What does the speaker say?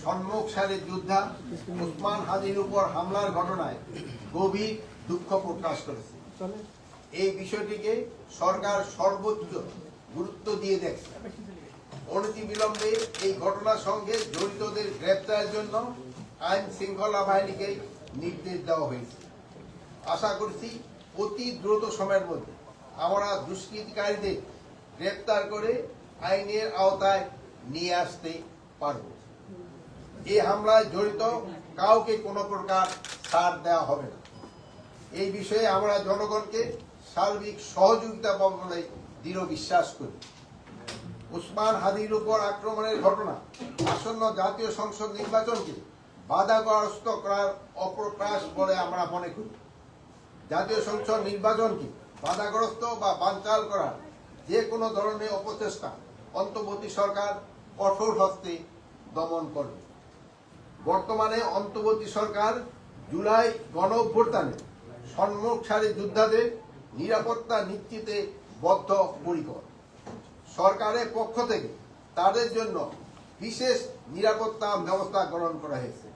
সম্মুখ সারির যোদ্ধা ওসমান হাদির উপর হামলার ঘটনায় গভীর দুঃখ প্রকাশ করেছে। এই বিষয়টিকে সরকার সর্বোচ্চ গুরুত্ব দিয়ে দেখছে। অনতিবিলম্বে এই ঘটনার সঙ্গে জড়িতদের গ্রেপ্তারের জন্য আইন শৃঙ্খলা বাহিনীকে নির্দেশ দেওয়া হয়েছে। আশা করছি অতি দ্রুত সময়ের মধ্যে আমরা দুষ্কৃতিকারীদের গ্রেপ্তার করে আইনের আওতায় নিয়ে আসতে পারব। এই হামলায় জড়িত কাউকে কোনো প্রকার ছাড় দেওয়া হবে না। এই বিষয়ে আমরা জনগণকে সার্বিক সহযোগিতা পাবো বলে দৃঢ় বিশ্বাস করি। ওসমান হাদির উপর আক্রমণের ঘটনা আসন্ন জাতীয় সংসদ নির্বাচনকে বাধাগ্রস্ত করার অপ্রকাশ বলে আমরা মনে করি। জাতীয় সংসদ নির্বাচনকে বাধাগ্রস্ত বা বানচাল করার যে কোনো ধরনের অপচেষ্টা অন্তর্বর্তী সরকার কঠোর হস্তে দমন করবে। বর্তমানে অন্তর্বর্তী সরকার জুলাই গণ অভ্যুত্থানে সম্মুখ সারির যোদ্ধাদের নিরাপত্তা নিশ্চিতে বদ্ধপরিকর। সরকারের পক্ষ থেকে তাদের জন্য বিশেষ নিরাপত্তা ব্যবস্থা গ্রহণ করা হয়েছে।